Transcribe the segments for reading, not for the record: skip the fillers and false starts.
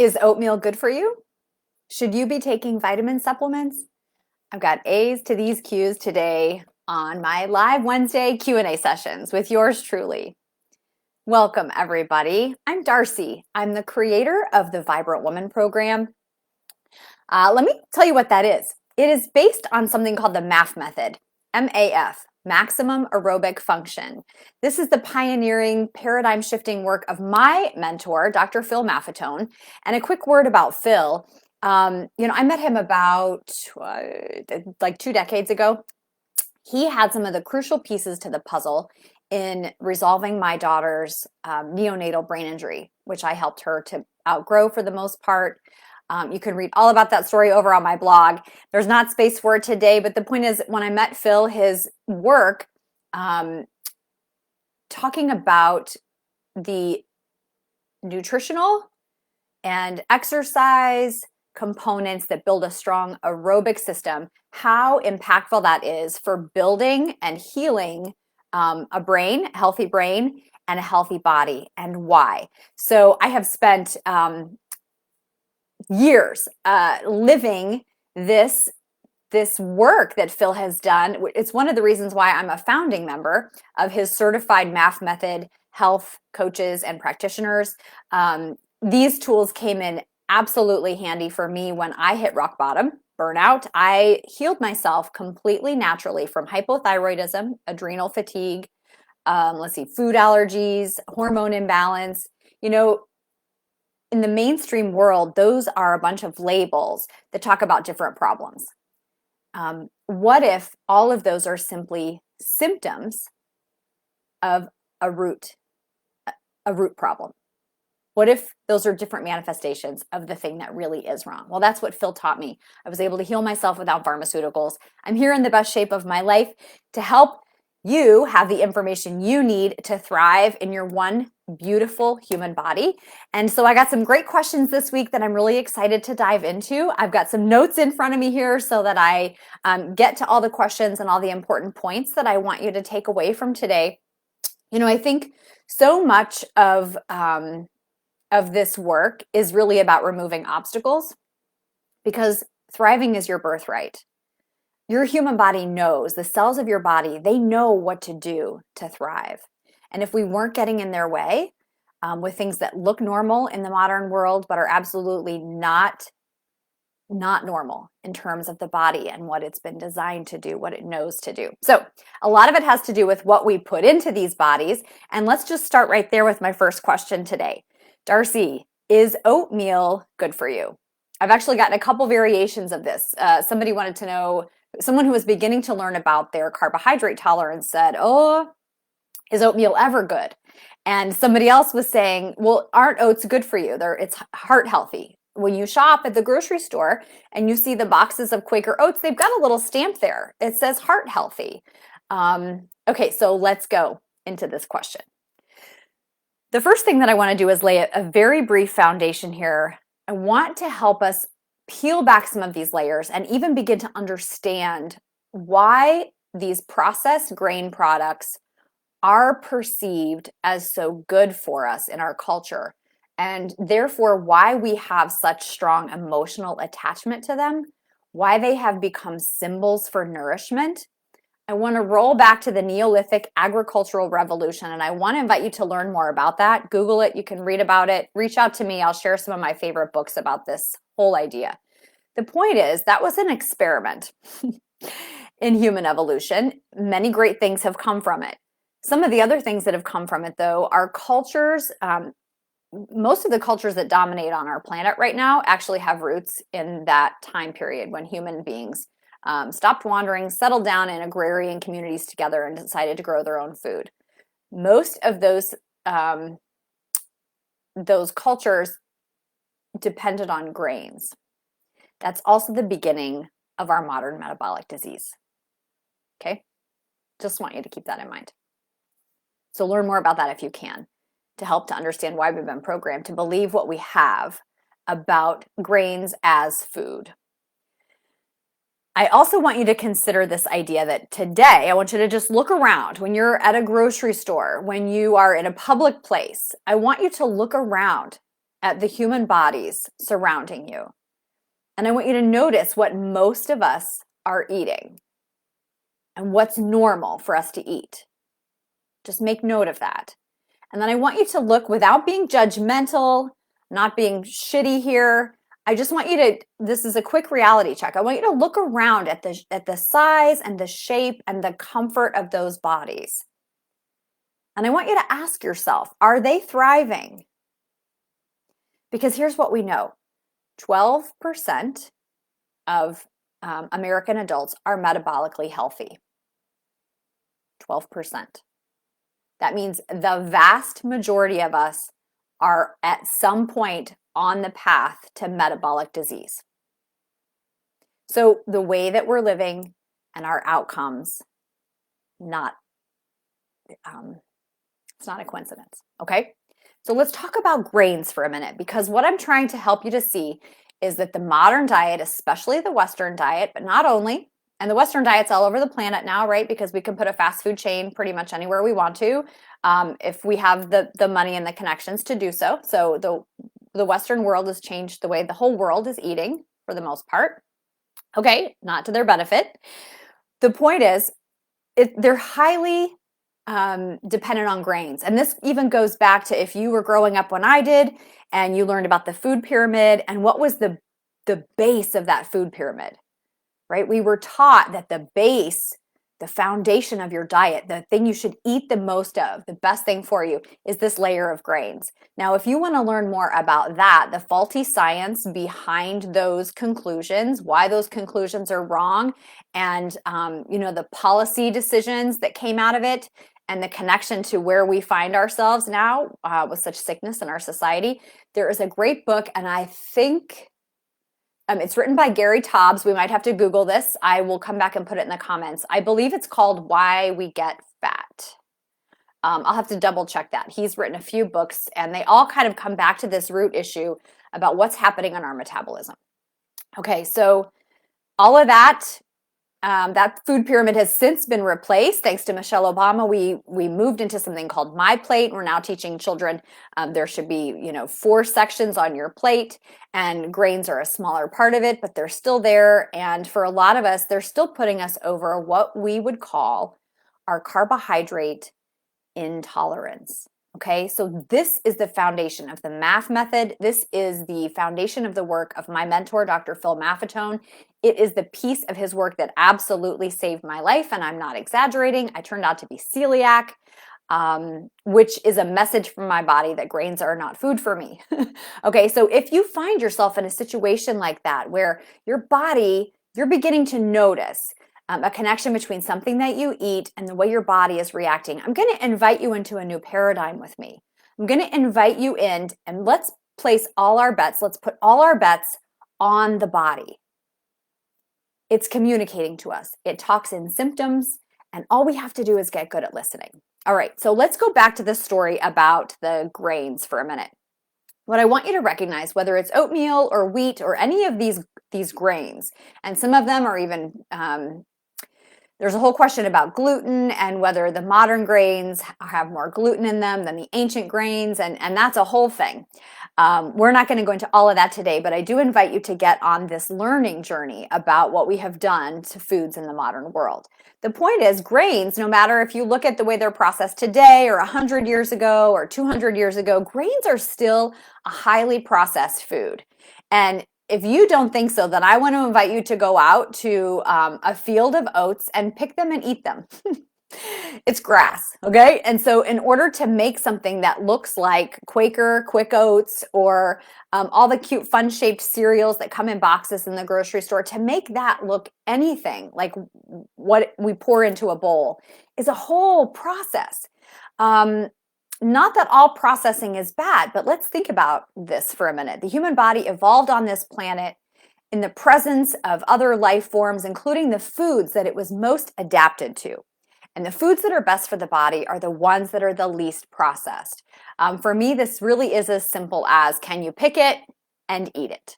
Is oatmeal good for you? Should you be taking vitamin supplements? I've got A's to these Q's today on my live Wednesday Q&A sessions with yours truly. Welcome, everybody. I'm Darci. I'm the creator of the Vibrant Woman program. Let me tell you what that is. It is based on something called the MAF method, MAF, maximum aerobic function. This is the pioneering, paradigm-shifting work of my mentor, Dr. Phil Maffetone. And a quick word about Phil. I met him about like 2 decades ago. He had some of the crucial pieces to the puzzle in resolving my daughter's neonatal brain injury, which I helped her to outgrow for the most part. You can read all about that story over on my blog. There's not space for it today, but the point is, when I met Phil, his work talking about the nutritional and exercise components that build a strong aerobic system, how impactful that is for building and healing a brain, a healthy brain, and a healthy body, and why. So I have spent years living this work that Phil has done. It's one of the reasons why I'm a founding member of his certified MAF method health coaches and practitioners. These tools came in absolutely handy for me when I hit rock bottom, burnout. I healed myself completely naturally from hypothyroidism, adrenal fatigue, food allergies, hormone imbalance. In the mainstream world, those are a bunch of labels that talk about different problems. What if all of those are simply symptoms of a root problem? What if those are different manifestations of the thing that really is wrong? Well, that's what Phil taught me. I was able to heal myself without pharmaceuticals. I'm here in the best shape of my life to help you have the information you need to thrive in your one beautiful human body. And so I got some great questions this week that I'm really excited to dive into. I've got some notes in front of me here so that I get to all the questions and all the important points that I want you to take away from today. I think so much of this work is really about removing obstacles, because thriving is your birthright. Your human body knows, the cells of your body, they know what to do to thrive. And if we weren't getting in their way with things that look normal in the modern world, but are absolutely not normal in terms of the body and what it's been designed to do, what it knows to do. So a lot of it has to do with what we put into these bodies. And let's just start right there with my first question today. Darci, is oatmeal good for you? I've actually gotten a couple variations of this. Somebody wanted to know, someone who was beginning to learn about their carbohydrate tolerance said, oh, is oatmeal ever good? And somebody else was saying, well, aren't oats good for you? It's heart healthy. When you shop at the grocery store and you see the boxes of Quaker oats, they've got a little stamp there. It says heart healthy. Okay, so let's go into this question. The first thing that I want to do is lay a very brief foundation here. I want to help us peel back some of these layers and even begin to understand why these processed grain products are perceived as so good for us in our culture, and therefore why we have such strong emotional attachment to them, why they have become symbols for nourishment. I want to roll back to the Neolithic agricultural revolution, and I want to invite you to learn more about that. Google it. You can read about it. Reach out to me. I'll share some of my favorite books about this whole idea. The point is, that was an experiment in human evolution. Many great things have come from it. Some of the other things that have come from it, though, are cultures. Most of the cultures that dominate on our planet right now actually have roots in that time period when human beings stopped wandering, settled down in agrarian communities together, and decided to grow their own food. Most of those cultures depended on grains. That's also the beginning of our modern metabolic disease. Okay? Just want you to keep that in mind. So learn more about that if you can, to help to understand why we've been programmed to believe what we have about grains as food. I also want you to consider this idea that today, I want you to just look around when you're at a grocery store, when you are in a public place. I want you to look around at the human bodies surrounding you. And I want you to notice what most of us are eating and what's normal for us to eat. Just make note of that. And then I want you to look without being judgmental, not being shitty here. I just want you to, this is a quick reality check. I want you to look around at the size and the shape and the comfort of those bodies. And I want you to ask yourself, are they thriving? Because here's what we know. 12% of American adults are metabolically healthy. 12%. That means the vast majority of us are at some point on the path to metabolic disease. So the way that we're living and our outcomes, it's not a coincidence, okay? So let's talk about grains for a minute, because what I'm trying to help you to see is that the modern diet, especially the Western diet, but not only, and the Western diet's all over the planet now, right? Because we can put a fast food chain pretty much anywhere we want to, if we have the money and the connections to do so. So the Western world has changed the way the whole world is eating for the most part. Okay, not to their benefit. The point is, they're highly dependent on grains. And this even goes back to if you were growing up when I did and you learned about the food pyramid and what was the base of that food pyramid, right? We were taught that the base, the foundation of your diet, the thing you should eat the most of, the best thing for you is this layer of grains. Now, if you want to learn more about that, the faulty science behind those conclusions, why those conclusions are wrong, and the policy decisions that came out of it, and the connection to where we find ourselves now with such sickness in our society, there is a great book, and I think it's written by Gary Taubes. We might have to Google this. I will come back and put it in the comments. I believe it's called Why We Get Fat. I'll have to double check that. He's written a few books, and they all kind of come back to this root issue about what's happening in our metabolism. Okay, so all of that, that food pyramid has since been replaced. Thanks to Michelle Obama, we moved into something called My Plate. We're now teaching children there should be 4 sections on your plate, and grains are a smaller part of it, but they're still there. And for a lot of us, they're still putting us over what we would call our carbohydrate intolerance. Okay, so this is the foundation of the MAF method. This is the foundation of the work of my mentor, Dr. Phil Maffetone. It is the piece of his work that absolutely saved my life, and I'm not exaggerating. I turned out to be celiac, which is a message from my body that grains are not food for me. Okay, so if you find yourself in a situation like that, where your body, you're beginning to notice a connection between something that you eat and the way your body is reacting, I'm going to invite you into a new paradigm with me. I'm going to invite you in, and let's place all our bets. Let's put all our bets on the body. It's communicating to us. It talks in symptoms, and all we have to do is get good at listening. All right, so let's go back to the story about the grains for a minute. What I want you to recognize, whether it's oatmeal or wheat or any of these grains, and some of them are even there's a whole question about gluten and whether the modern grains have more gluten in them than the ancient grains, and that's a whole thing. We're not going to go into all of that today, but I do invite you to get on this learning journey about what we have done to foods in the modern world. The point is, grains, no matter if you look at the way they're processed today or 100 years ago or 200 years ago, grains are still a highly processed food. And if you don't think so, then I want to invite you to go out to a field of oats and pick them and eat them. It's grass, okay? And so in order to make something that looks like Quaker Quick Oats or all the cute fun-shaped cereals that come in boxes in the grocery store, to make that look anything like what we pour into a bowl is a whole process. Not that all processing is bad, but let's think about this for a minute. The human body evolved on this planet in the presence of other life forms, including the foods that it was most adapted to. And the foods that are best for the body are the ones that are the least processed. For me, this really is as simple as, can you pick it and eat it?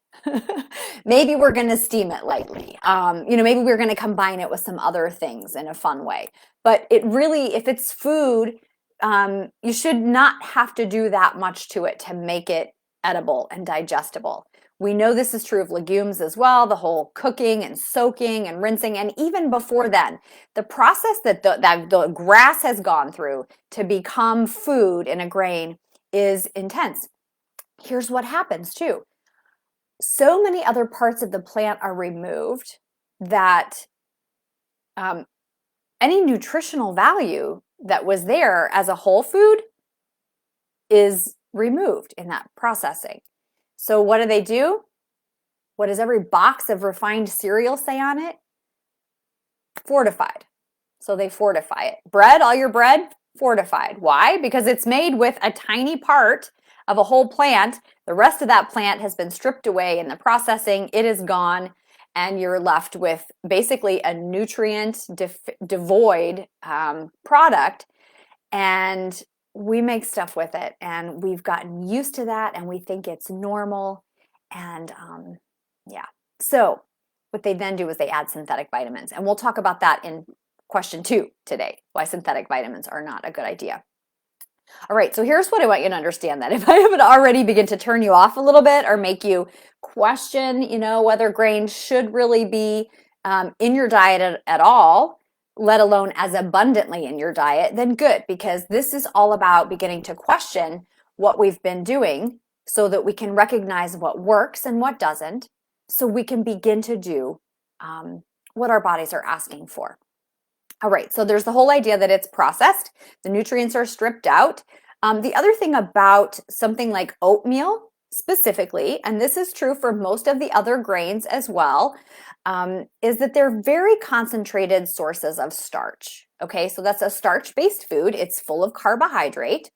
Maybe we're going to steam it lightly. Maybe we're going to combine it with some other things in a fun way. But it really, if it's food, you should not have to do that much to it to make it edible and digestible. We know this is true of legumes as well, the whole cooking and soaking and rinsing. And even before then, the process that the grass has gone through to become food in a grain is intense. Here's what happens too. So many other parts of the plant are removed that any nutritional value that was there as a whole food is removed in that processing. So what do? What does every box of refined cereal say on it? Fortified. So they fortify it. Bread, all your bread, fortified. Why? Because it's made with a tiny part of a whole plant. The rest of that plant has been stripped away in the processing. It is gone, and you're left with basically a nutrient devoid product. And we make stuff with it, and we've gotten used to that, and we think it's normal. And yeah. So what they then do is they add synthetic vitamins. And we'll talk about that in question 2 today, why synthetic vitamins are not a good idea. All right, so here's what I want you to understand, that if I haven't already begin to turn you off a little bit or make you question, whether grains should really be in your diet at all, let alone as abundantly in your diet, then good, because this is all about beginning to question what we've been doing so that we can recognize what works and what doesn't, so we can begin to do what our bodies are asking for. All right, so there's the whole idea that it's processed. The nutrients are stripped out. The other thing about something like oatmeal specifically, and this is true for most of the other grains as well, is that they're very concentrated sources of starch. Okay, so that's a starch-based food. It's full of carbohydrate.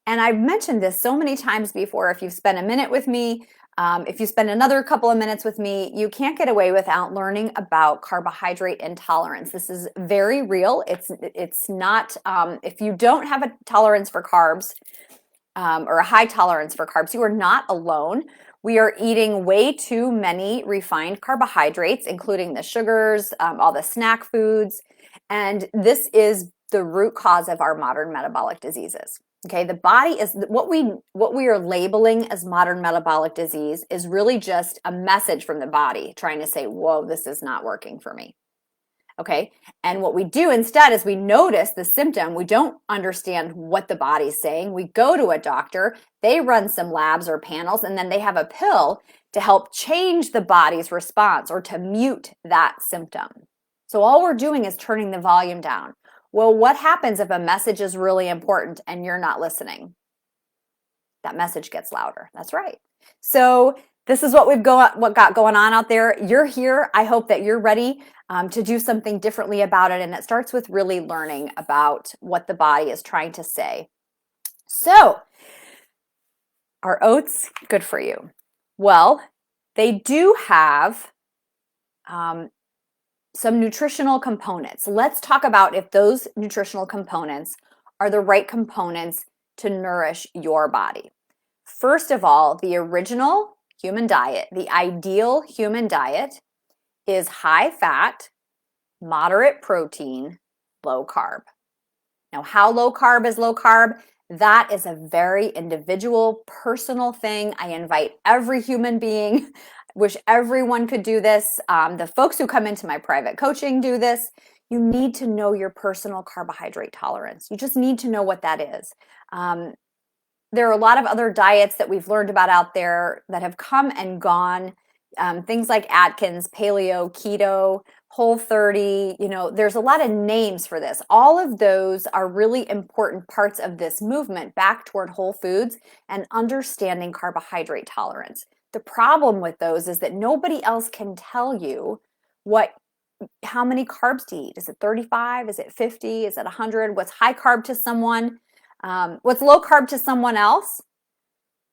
And I've mentioned this so many times before. If you've spent a minute with me, if you spend another couple of minutes with me, you can't get away without learning about carbohydrate intolerance. This is very real. It's not, if you don't have a tolerance for carbs or a high tolerance for carbs, you are not alone. We are eating way too many refined carbohydrates, including the sugars, all the snack foods, and this is the root cause of our modern metabolic diseases. Okay, the body is what we are labeling as modern metabolic disease is really just a message from the body trying to say, whoa, this is not working for me. Okay, and what we do instead is we notice the symptom. We don't understand what the body's saying. We go to a doctor, they run some labs or panels, and then they have a pill to help change the body's response or to mute that symptom. So all we're doing is turning the volume down. Well, what happens if a message is really important and you're not listening? That message gets louder. That's right. So this is what what got going on out there. You're here. I hope that you're ready to do something differently about it. And it starts with really learning about what the body is trying to say. So are oats good for you? Well, they do have some nutritional components. Let's talk about if those nutritional components are the right components to nourish your body. First of all, the original human diet, the ideal human diet, is high fat, moderate protein, low carb. Now, how low carb is low carb? That is a very individual, personal thing. I invite every human being. Wish everyone could do this. The folks who come into my private coaching do this. You need to know your personal carbohydrate tolerance. You just need to know what that is. There are a lot of other diets that we've learned about out there that have come and gone. Things like Atkins, paleo, keto, Whole30, there's a lot of names for this. All of those are really important parts of this movement back toward whole foods and understanding carbohydrate tolerance. The problem with those is that nobody else can tell you how many carbs to eat. Is it 35? Is it 50? Is it 100? What's high carb to someone? What's low carb to someone else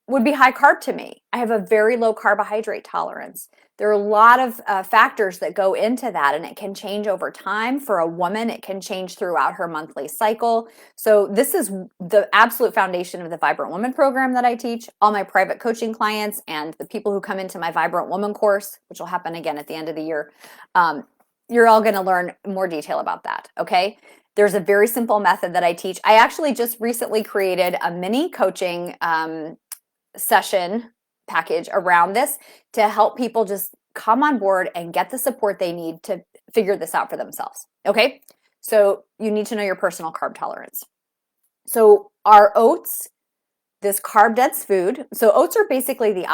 would be high carb to me. I have a very low carbohydrate tolerance. There are a lot of factors that go into that, and it can change over time. For a woman, it can change throughout her monthly cycle. So this is the absolute foundation of the Vibrant Woman program that I teach. All my private coaching clients and the people who come into my Vibrant Woman course, which will happen again at the end of the year, you're all going to learn more detail about that, okay? There's a very simple method that I teach. I actually just recently created a mini coaching session package around this to help people just come on board and get the support they need to figure this out for themselves. Okay, so you need to know your personal carb tolerance. So our oats, this carb dense food, so oats are basically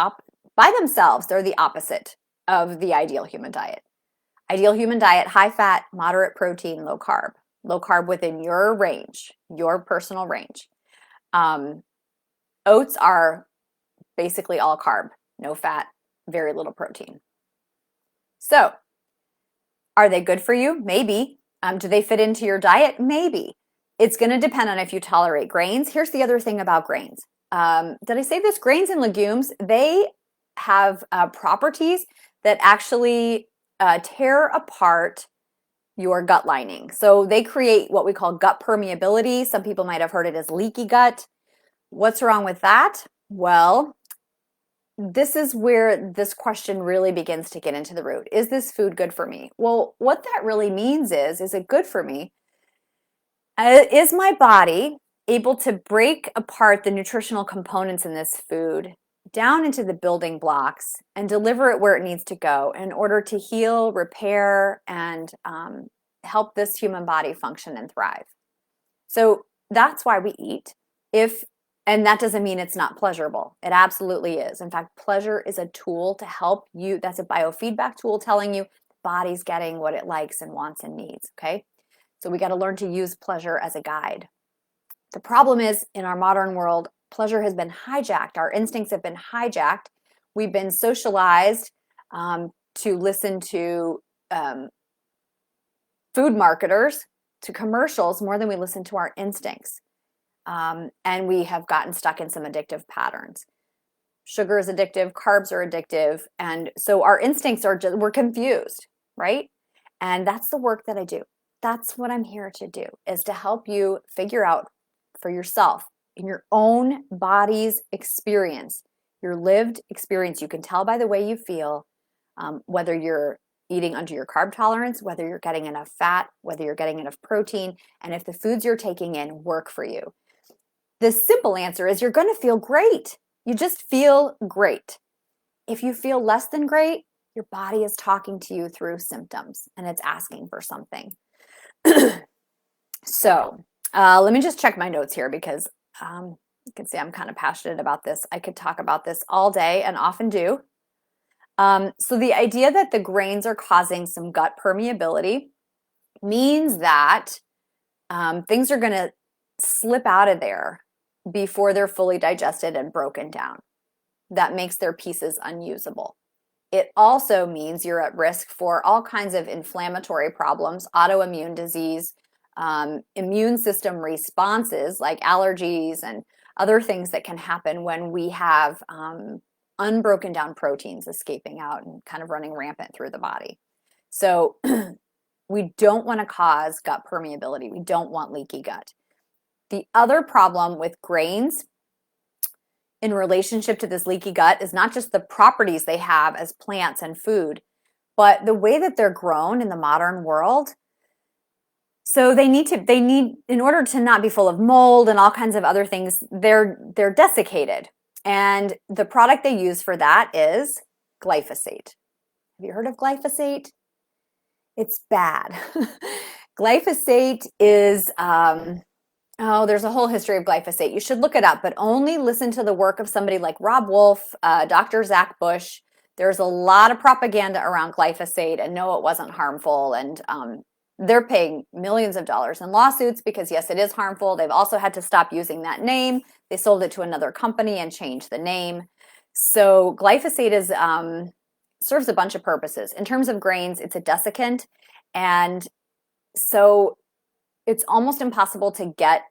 by themselves, they're the opposite of the ideal human diet. Ideal human diet, high fat, moderate protein, low carb within your range, your personal range. Oats are basically all carb, no fat, very little protein. So are they good for you? Maybe. Do they fit into your diet? Maybe. It's going to depend on if you tolerate grains. Here's the other thing about grains. Did I say this? Grains and legumes, they have properties that actually tear apart your gut lining. So they create what we call gut permeability. Some people might have heard it as leaky gut. What's wrong with that? Well, this is where this question really begins to get into the root. Is this food good for me? Well, what that really means is it good for me? Is my body able to break apart the nutritional components in this food down into the building blocks and deliver it where it needs to go in order to heal, repair, and help this human body function and thrive? So that's why we eat. And that doesn't mean it's not pleasurable. It absolutely is. In fact, pleasure is a tool to help you. That's a biofeedback tool telling you the body's getting what it likes and wants and needs, okay? So we got to learn to use pleasure as a guide. The problem is, in our modern world, pleasure has been hijacked. Our instincts have been hijacked. We've been socialized to listen to food marketers, to commercials, more than we listen to our instincts. And we have gotten stuck in some addictive patterns. Sugar is addictive, carbs are addictive, and so our instincts we're confused, right? And that's the work that I do. That's what I'm here to do, is to help you figure out for yourself, in your own body's experience, your lived experience. You can tell by the way you feel, whether you're eating under your carb tolerance, whether you're getting enough fat, whether you're getting enough protein, and if the foods you're taking in work for you. The simple answer is you're going to feel great. You just feel great. If you feel less than great, your body is talking to you through symptoms and it's asking for something. So let me just check my notes here because you can see I'm kind of passionate about this. I could talk about this all day and often do. So the idea that the grains are causing some gut permeability means that things are going to slip out of there before they're fully digested and broken down. That makes their pieces unusable. It also means you're at risk for all kinds of inflammatory problems, autoimmune disease, immune system responses like allergies and other things that can happen when we have unbroken down proteins escaping out and kind of running rampant through the body. So we don't want to cause gut permeability. We don't want leaky gut. The other problem with grains in relationship to this leaky gut is not just the properties they have as plants and food, but the way that they're grown in the modern world. So they need, in order to not be full of mold and all kinds of other things, they're desiccated. And the product they use for that is glyphosate. Have you heard of glyphosate? It's bad. Glyphosate is, there's a whole history of glyphosate. You should look it up, but only listen to the work of somebody like Rob Wolf, Dr. Zach Bush. There's a lot of propaganda around glyphosate, and no, it wasn't harmful. And they're paying millions of dollars in lawsuits because, yes, it is harmful. They've also had to stop using that name. They sold it to another company and changed the name. So glyphosate serves a bunch of purposes. In terms of grains, it's a desiccant. And so it's almost impossible to get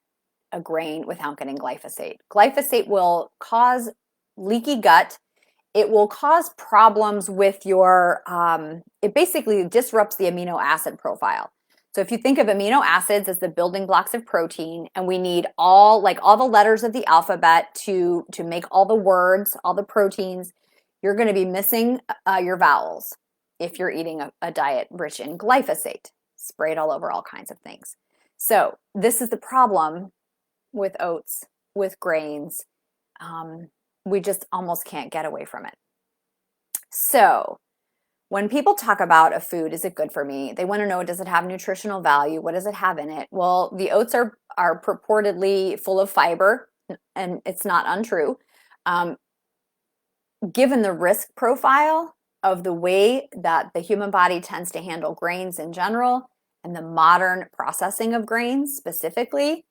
a grain without getting glyphosate. Glyphosate will cause leaky gut. It will cause problems with it basically disrupts the amino acid profile. So if you think of amino acids as the building blocks of protein, and we need all the letters of the alphabet to make all the words, all the proteins, you're going to be missing your vowels if you're eating a diet rich in glyphosate, sprayed all over all kinds of things. So this is the problem with oats, with grains. we just almost can't get away from it. So when people talk about a food, is it good for me? They want to know, does it have nutritional value? What does it have in it? Well, the oats are purportedly full of fiber, and it's not untrue. Given the risk profile of the way that the human body tends to handle grains in general and the modern processing of grains specifically,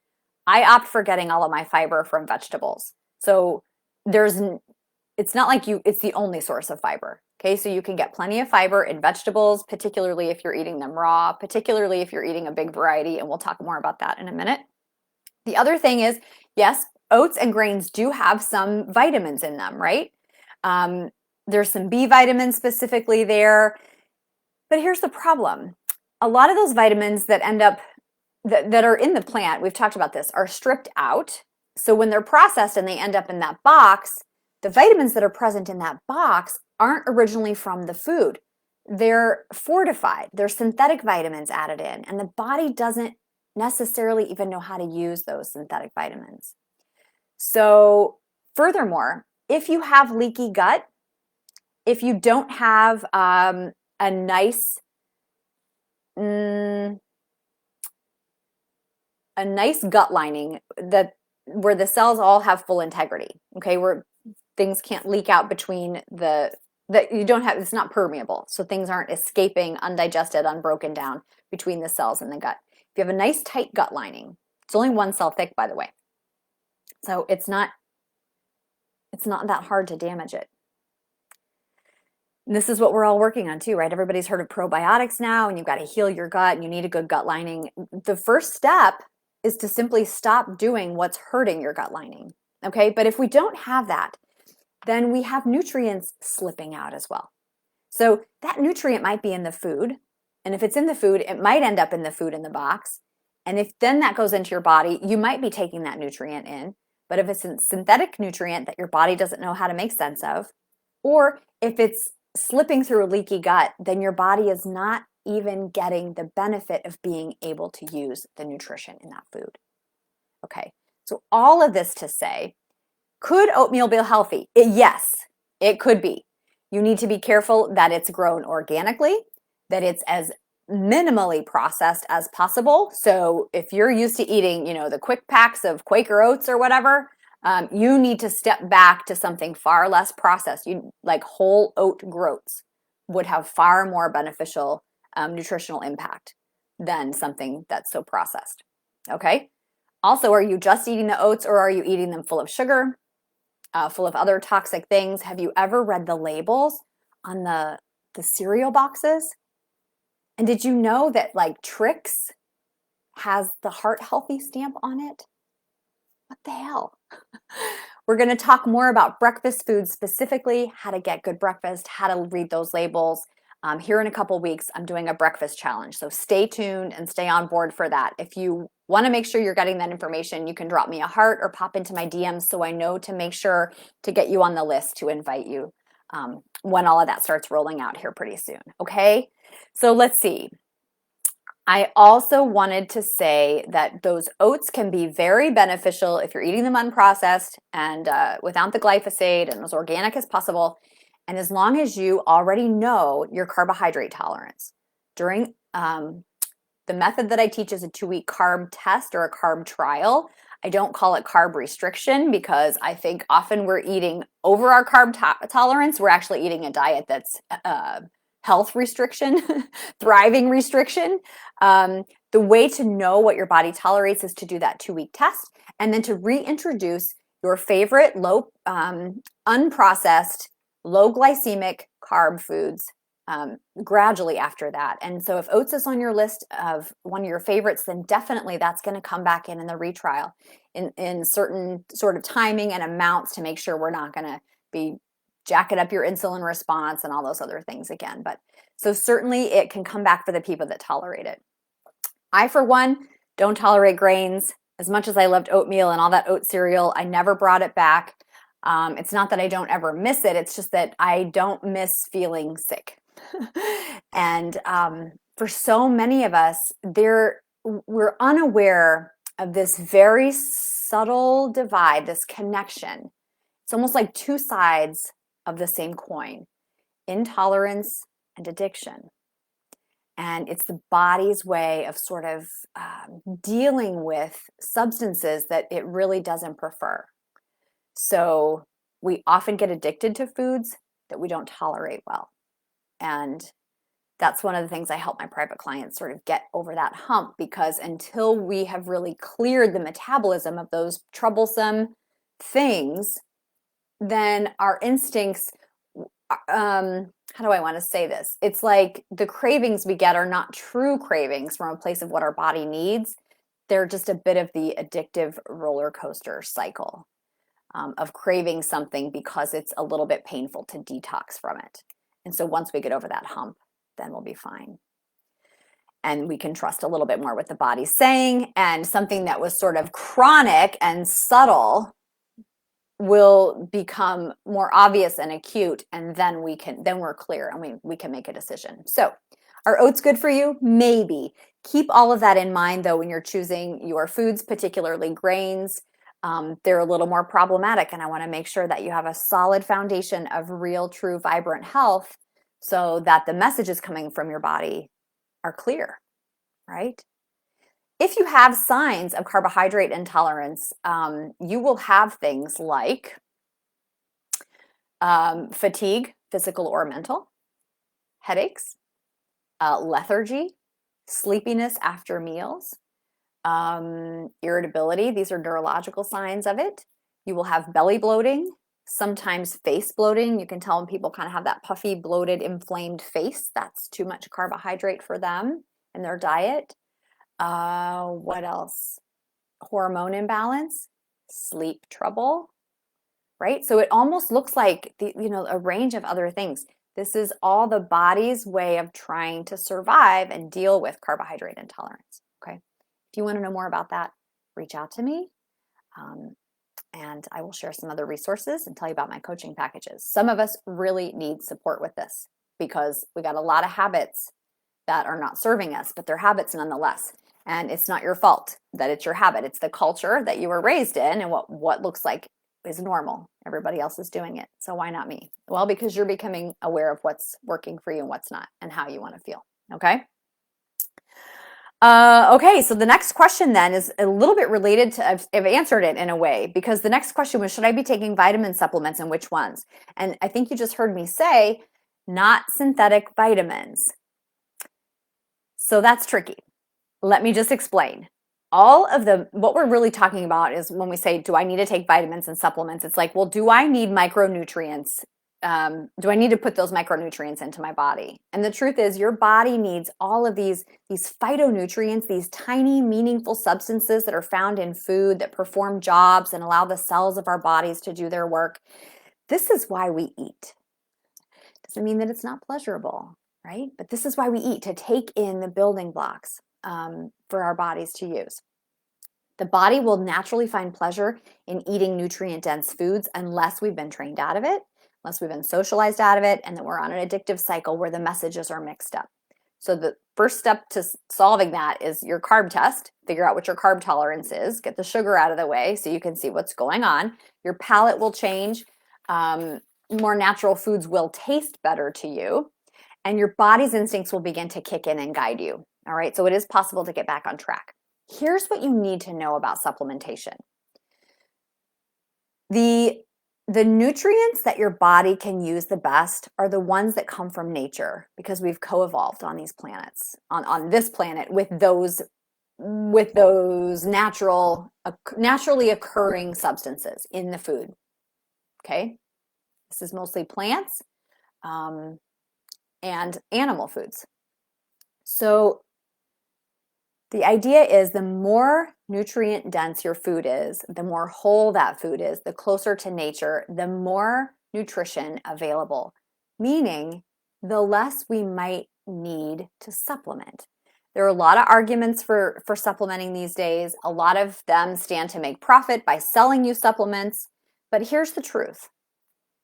I opt for getting all of my fiber from vegetables. So it's not like it's the only source of fiber. Okay, so you can get plenty of fiber in vegetables, particularly if you're eating them raw, particularly if you're eating a big variety, and we'll talk more about that in a minute. The other thing is, yes, oats and grains do have some vitamins in them, right? There's some B vitamins specifically there, but here's the problem. A lot of those vitamins that end up, that are in the plant, we've talked about this, are stripped out. So when they're processed and they end up in that box, the vitamins that are present in that box aren't originally from the food. They're fortified. There's synthetic vitamins added in, and the body doesn't necessarily even know how to use those synthetic vitamins. So furthermore, if you have leaky gut, if you don't have a nice gut lining where the cells all have full integrity, okay, where things can't leak out between it's not permeable, so things aren't escaping undigested, unbroken down between the cells in the gut. If you have a nice tight gut lining, it's only one cell thick, by the way, so it's not that hard to damage it. And this is what we're all working on too, right? Everybody's heard of probiotics now, and you've got to heal your gut and you need a good gut lining. The first step is to simply stop doing what's hurting your gut lining, okay? But if we don't have that, then we have nutrients slipping out as well. So that nutrient might be in the food, and if it's in the food, it might end up in the food in the box. And if then that goes into your body, you might be taking that nutrient in. But if it's a synthetic nutrient that your body doesn't know how to make sense of, or if it's slipping through a leaky gut, then your body is not even getting the benefit of being able to use the nutrition in that food. Okay, so all of this to say, could oatmeal be healthy? Yes, it could be. You need to be careful that it's grown organically, that it's as minimally processed as possible. So if you're used to eating, the quick packs of Quaker oats or whatever, you need to step back to something far less processed. Like whole oat groats would have far more beneficial nutritional impact than something that's so processed. Okay. Also, are you just eating the oats, or are you eating them full of sugar, full of other toxic things? Have you ever read the labels on the cereal boxes? And did you know that like Trix has the heart healthy stamp on it? What the hell? We're going to talk more about breakfast foods specifically, how to get good breakfast, how to read those labels. Here in a couple weeks, I'm doing a breakfast challenge. So stay tuned and stay on board for that. If you want to make sure you're getting that information, you can drop me a heart or pop into my DMs so I know to make sure to get you on the list to invite you when all of that starts rolling out here pretty soon. Okay, so let's see. I also wanted to say that those oats can be very beneficial if you're eating them unprocessed and without the glyphosate and as organic as possible. And as long as you already know your carbohydrate tolerance. During the method that I teach is a 2-week carb test or a carb trial. I don't call it carb restriction because I think often we're eating over our carb tolerance. We're actually eating a diet that's health restriction, thriving restriction. The way to know what your body tolerates is to do that 2-week test and then to reintroduce your favorite low, unprocessed, low glycemic carb foods gradually after that. And so if oats is on your list of one of your favorites, then definitely that's going to come back in the retrial in certain sort of timing and amounts to make sure we're not going to be jacking up your insulin response and all those other things again. But so certainly it can come back for the people that tolerate it. I, for one, don't tolerate grains. As much as I loved oatmeal and all that oat cereal, I never brought it back. It's not that I don't ever miss it. It's just that I don't miss feeling sick. And for so many of us, we're unaware of this very subtle divide, this connection It's almost like two sides of the same coin, intolerance and addiction. And it's the body's way of sort of dealing with substances that it really doesn't prefer. So we often get addicted to foods that we don't tolerate well. And that's one of the things I help my private clients sort of get over that hump, because until we have really cleared the metabolism of those troublesome things, then our instincts, how do I want to say this? It's like the cravings we get are not true cravings from a place of what our body needs. They're just a bit of the addictive roller coaster cycle of craving something because it's a little bit painful to detox from it. And so once we get over that hump, then we'll be fine. And we can trust a little bit more what the body's saying, and something that was sort of chronic and subtle will become more obvious and acute, and then we're clear and we can make a decision. So are oats good for you? Maybe. Keep all of that in mind though when you're choosing your foods, particularly grains. They're a little more problematic, and I want to make sure that you have a solid foundation of real, true, vibrant health so that the messages coming from your body are clear, right? If you have signs of carbohydrate intolerance, you will have things like fatigue, physical or mental, headaches, lethargy, sleepiness after meals, irritability. These are neurological signs of it. You will have belly bloating, sometimes face bloating. You can tell when people kind of have that puffy, bloated, inflamed face. That's too much carbohydrate for them in their diet. What else? Hormone imbalance, sleep trouble, right? So it almost looks like a range of other things. This is all the body's way of trying to survive and deal with carbohydrate intolerance. Okay. If you want to know more about that, reach out to me. And I will share some other resources and tell you about my coaching packages. Some of us really need support with this because we got a lot of habits that are not serving us, but they're habits nonetheless. And it's not your fault that it's your habit. It's the culture that you were raised in, and what looks like is normal. Everybody else is doing it. So why not me? Well, because you're becoming aware of what's working for you and what's not, and how you want to feel. Okay. Okay, so the next question then is a little bit related to, I've answered it in a way, because the next question was, should I be taking vitamin supplements and which ones? And I think you just heard me say, not synthetic vitamins. So that's tricky. Let me just explain. What we're really talking about is when we say, do I need to take vitamins and supplements? It's like, well, do I need micronutrients? Do I need to put those micronutrients into my body? And the truth is, your body needs all of these phytonutrients, these tiny, meaningful substances that are found in food that perform jobs and allow the cells of our bodies to do their work. This is why we eat. Doesn't mean that it's not pleasurable, right? But this is why we eat, to take in the building blocks for our bodies to use. The body will naturally find pleasure in eating nutrient-dense foods unless we've been trained out of it, unless we've been socialized out of it, and then we're on an addictive cycle where the messages are mixed up. So the first step to solving that is your carb test. Figure out what your carb tolerance is. Get the sugar out of the way so you can see what's going on. Your palate will change. More natural foods will taste better to you. And your body's instincts will begin to kick in and guide you. All right, so it is possible to get back on track. Here's what you need to know about supplementation. The nutrients that your body can use the best are the ones that come from nature, because we've co-evolved on these planets, on this planet, with those naturally occurring substances in the food. Okay, this is mostly plants and animal foods. So the idea is, the more nutrient dense your food is, the more whole that food is, the closer to nature, the more nutrition available, meaning the less we might need to supplement. There are a lot of arguments for supplementing these days. A lot of them stand to make profit by selling you supplements. But here's the truth.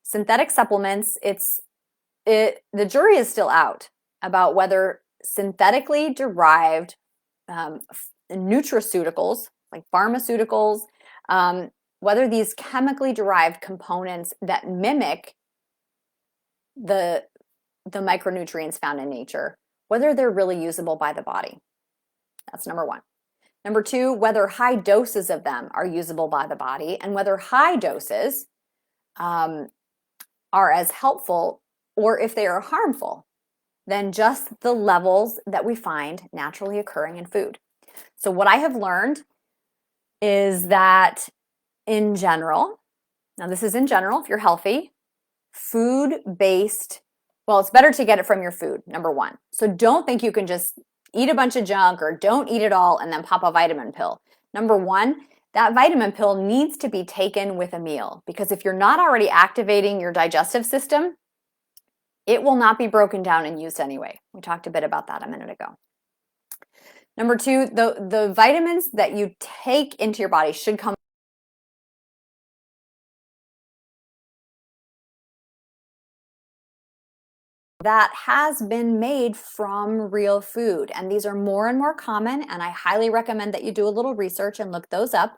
Synthetic supplements, the jury is still out about whether synthetically derived nutraceuticals, like pharmaceuticals, whether these chemically derived components that mimic the micronutrients found in nature, whether they're really usable by the body. That's number one. Number two, whether high doses of them are usable by the body, and whether high doses are as helpful or if they are harmful than just the levels that we find naturally occurring in food. So what I have learned is that in general, now this is in general, if you're healthy, food-based, well, it's better to get it from your food, number one. So don't think you can just eat a bunch of junk or don't eat it all and then pop a vitamin pill. Number one, that vitamin pill needs to be taken with a meal, because if you're not already activating your digestive system, it will not be broken down and used anyway. We talked a bit about that a minute ago. Number two, the vitamins that you take into your body should come that has been made from real food. And these are more and more common, and I highly recommend that you do a little research and look those up.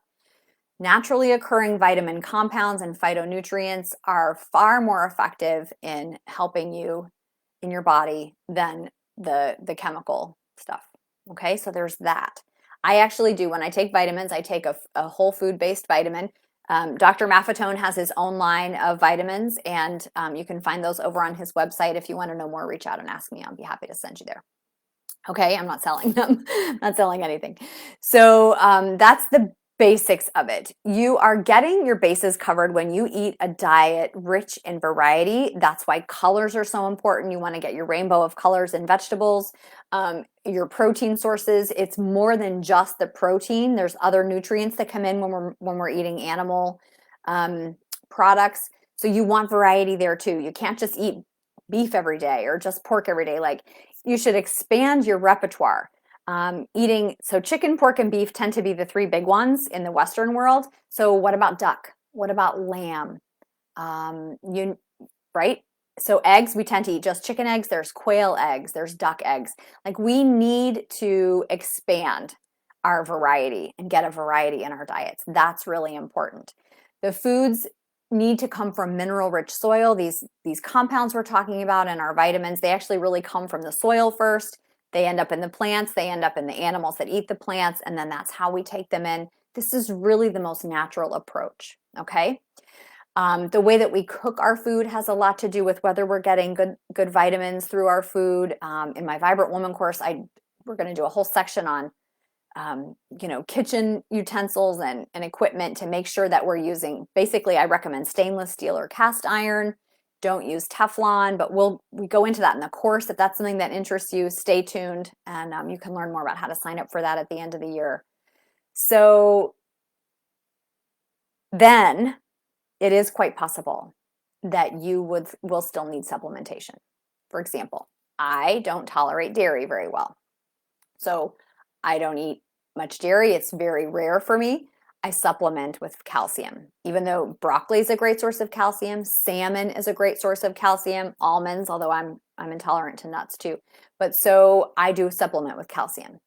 Naturally occurring vitamin compounds and phytonutrients are far more effective in helping you in your body than the chemical stuff. Okay, so there's that. I actually do, when I take vitamins, I take a whole food-based vitamin. Dr. Maffetone has his own line of vitamins, and you can find those over on his website. If you want to know more, reach out and ask me. I'll be happy to send you there. Okay, I'm not selling them. Not selling anything. So that's the basics of it. You are getting your bases covered when you eat a diet rich in variety. That's why colors are so important. You want to get your rainbow of colors in vegetables. Your protein sources, it's more than just the protein. There's other nutrients that come in when we're eating animal products. So you want variety there too. You can't just eat beef every day or just pork every day. Like, you should expand your repertoire. So chicken, pork, and beef tend to be the three big ones in the Western world. So what about duck? What about lamb? Right? So eggs, we tend to eat just chicken eggs. There's quail eggs. There's duck eggs. Like, we need to expand our variety and get a variety in our diets. That's really important. The foods need to come from mineral-rich soil. These compounds we're talking about and our vitamins, they actually really come from the soil first. They end up in the plants, they end up in the animals that eat the plants, and then that's how we take them in. This is really the most natural approach, okay? The way that we cook our food has a lot to do with whether we're getting good vitamins through our food. In my Vibrant Woman course, we're going to do a whole section on kitchen utensils and equipment to make sure that we're using, basically, I recommend stainless steel or cast iron. Don't use Teflon, but we go into that in the course. If that's something that interests you, stay tuned, and you can learn more about how to sign up for that at the end of the year. So then it is quite possible that you will still need supplementation. For example, I don't tolerate dairy very well. So I don't eat much dairy. It's very rare for me. I supplement with calcium. Even though broccoli is a great source of calcium, salmon is a great source of calcium, almonds, although I'm intolerant to nuts too. But so I do supplement with calcium.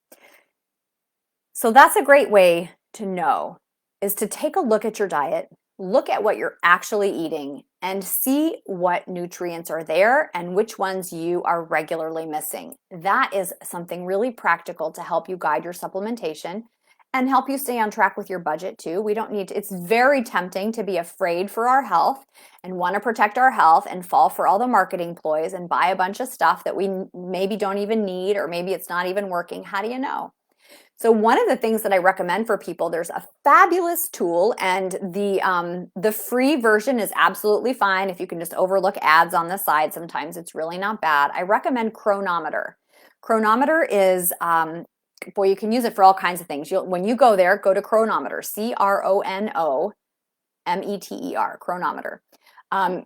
So that's a great way to know, is to take a look at your diet, look at what you're actually eating, and see what nutrients are there and which ones you are regularly missing. That is something really practical to help you guide your supplementation and help you stay on track with your budget too. We don't need to, it's very tempting to be afraid for our health and want to protect our health and fall for all the marketing ploys and buy a bunch of stuff that we maybe don't even need, or maybe it's not even working. How do you know? So one of the things that I recommend for people, there's a fabulous tool, and the free version is absolutely fine. If you can just overlook ads on the side, sometimes it's really not bad. I recommend Chronometer. Chronometer is, boy, you can use it for all kinds of things. When you go there, go to Chronometer, Chronometer, Chronometer. A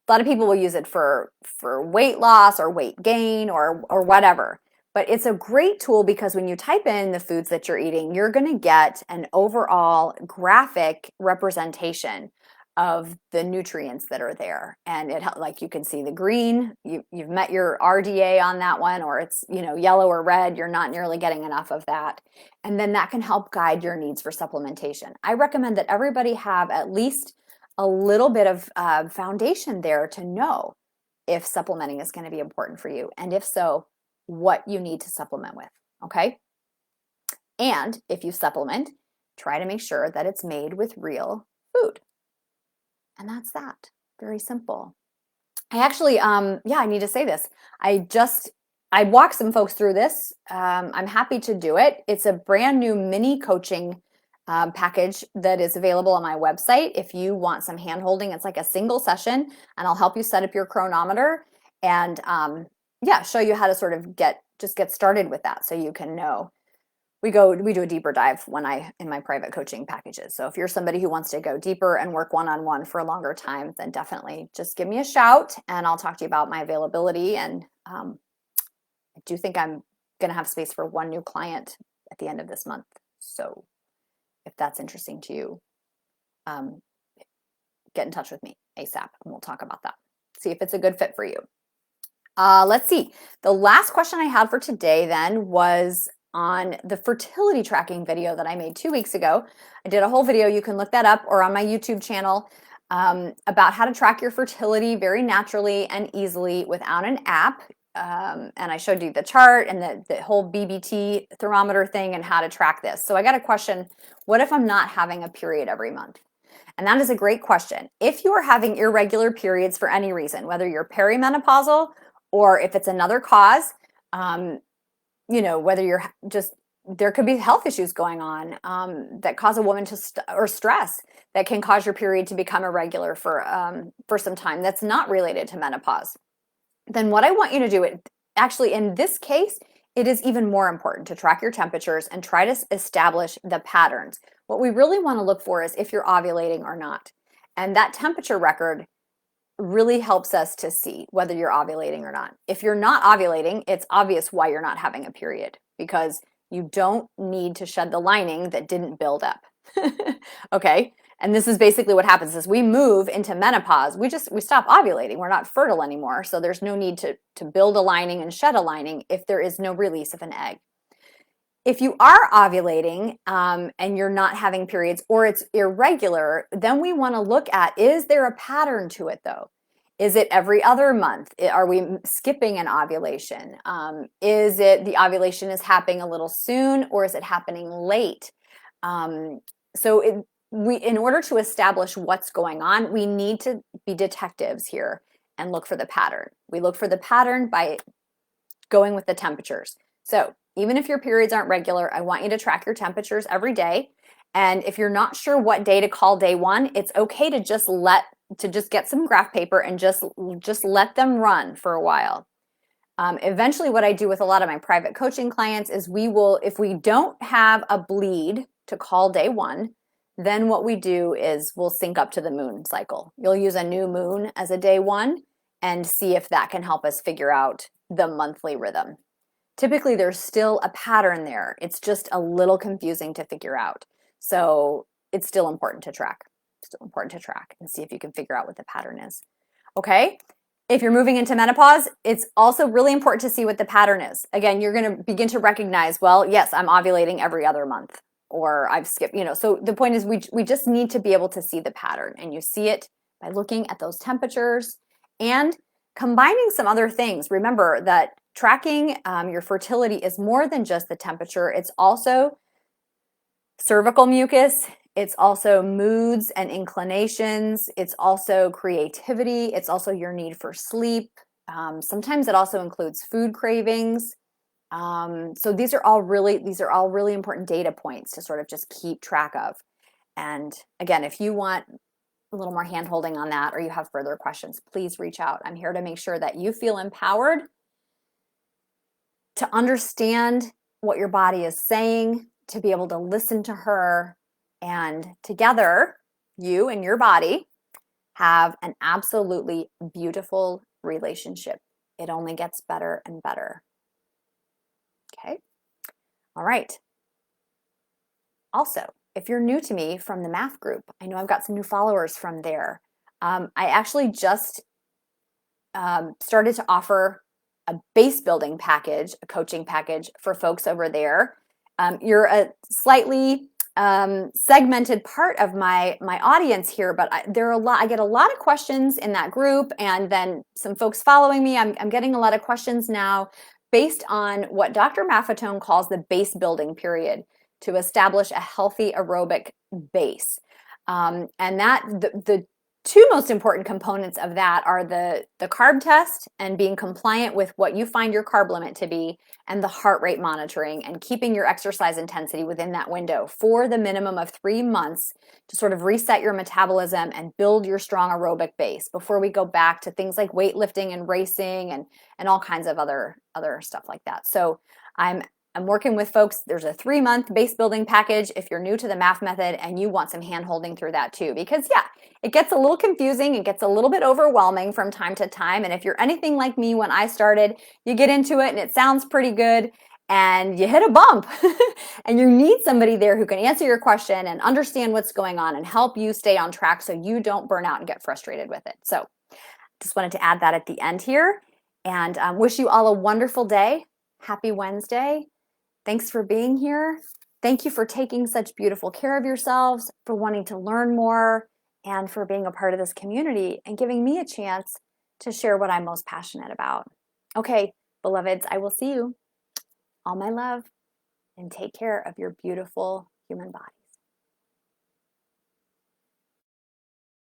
lot of people will use it for weight loss or weight gain or whatever. But it's a great tool because when you type in the foods that you're eating, you're going to get an overall graphic representation of the nutrients that are there. And it, like, you can see the green, you've met your RDA on that one, or it's, yellow or red, you're not nearly getting enough of that. And then that can help guide your needs for supplementation. I recommend that everybody have at least a little bit of foundation there to know if supplementing is going to be important for you. And if so, what you need to supplement with, okay? And if you supplement, try to make sure that it's made with real food. And that's that. Very simple. I actually, I need to say this. I walked some folks through this. I'm happy to do it. It's a brand new mini coaching package that is available on my website. If you want some hand holding, it's like a single session, and I'll help you set up your chronometer and show you how to sort of get started with that, so you can know. We do a deeper dive in my private coaching packages. So if you're somebody who wants to go deeper and work one-on-one for a longer time, then definitely just give me a shout and I'll talk to you about my availability. And I do think I'm going to have space for one new client at the end of this month. So if that's interesting to you, get in touch with me ASAP and we'll talk about that. See if it's a good fit for you. Let's see. The last question I had for today then was on the fertility tracking video that I made 2 weeks ago. I did a whole video, you can look that up, or on my YouTube channel, about how to track your fertility very naturally and easily without an app. And I showed you the chart and the whole BBT thermometer thing and how to track this. So I got a question, what if I'm not having a period every month? And that is a great question. If you are having irregular periods for any reason, whether you're perimenopausal or if it's another cause, whether you're just, there could be health issues going on that cause a woman to or stress that can cause your period to become irregular for some time that's not related to menopause. Then what I want you to do, actually in this case, it is even more important to track your temperatures and try to establish the patterns. What we really want to look for is if you're ovulating or not. And that temperature record really helps us to see whether you're ovulating or not. If you're not ovulating, it's obvious why you're not having a period, because you don't need to shed the lining that didn't build up. Okay? And this is basically what happens as we move into menopause. We stop ovulating. We're not fertile anymore. So there's no need to build a lining and shed a lining if there is no release of an egg. If you are ovulating and you're not having periods, or it's irregular, then we want to look at, is there a pattern to it though? Is it every other month? Are we skipping an ovulation? Is it the ovulation is happening a little soon, or is it happening late? In order to establish what's going on, we need to be detectives here and look for the pattern. We look for the pattern by going with the temperatures. So even if your periods aren't regular, I want you to track your temperatures every day. And if you're not sure what day to call day one, it's okay to just get some graph paper and just let them run for a while. Eventually, what I do with a lot of my private coaching clients is if we don't have a bleed to call day one, then what we do is we'll sync up to the moon cycle. You'll use a new moon as a day one and see if that can help us figure out the monthly rhythm. Typically, there's still a pattern there. It's just a little confusing to figure out. So it's still important to track. And see if you can figure out what the pattern is. Okay? If you're moving into menopause, it's also really important to see what the pattern is. Again, you're going to begin to recognize, well, yes, I'm ovulating every other month, or I've skipped, So the point is we just need to be able to see the pattern, and you see it by looking at those temperatures and combining some other things. Remember that tracking your fertility is more than just the temperature. It's also cervical mucus. It's also moods and inclinations. It's also creativity. It's also your need for sleep. Sometimes it also includes food cravings. So these are all really important data points to sort of just keep track of. And again, if you want a little more hand-holding on that, or you have further questions, please reach out. I'm here to make sure that you feel empowered to understand what your body is saying, to be able to listen to her, and together, you and your body have an absolutely beautiful relationship. It only gets better and better. Okay? All right. Also, if you're new to me from the math group, I know I've got some new followers from there. I actually just started to offer a base building package, a coaching package for folks over there. You're a slightly segmented part of my audience here, but I get a lot of questions in that group, and then some folks following me. I'm getting a lot of questions now based on what Dr. Maffetone calls the base building period to establish a healthy aerobic base. And that the two most important components of that are the carb test and being compliant with what you find your carb limit to be, and the heart rate monitoring and keeping your exercise intensity within that window for the minimum of 3 months to sort of reset your metabolism and build your strong aerobic base before we go back to things like weightlifting and racing and all kinds of other stuff like that. So I'm working with folks. There's a 3-month base building package if you're new to the MAF method and you want some hand holding through that too, because yeah, it gets a little confusing. It gets a little bit overwhelming from time to time. And if you're anything like me when I started, you get into it and it sounds pretty good and you hit a bump and you need somebody there who can answer your question and understand what's going on and help you stay on track so you don't burn out and get frustrated with it. So just wanted to add that at the end here, and wish you all a wonderful day. Happy Wednesday. Thanks for being here. Thank you for taking such beautiful care of yourselves, for wanting to learn more, and for being a part of this community and giving me a chance to share what I'm most passionate about. Okay, beloveds, I will see you. All my love, and take care of your beautiful human body.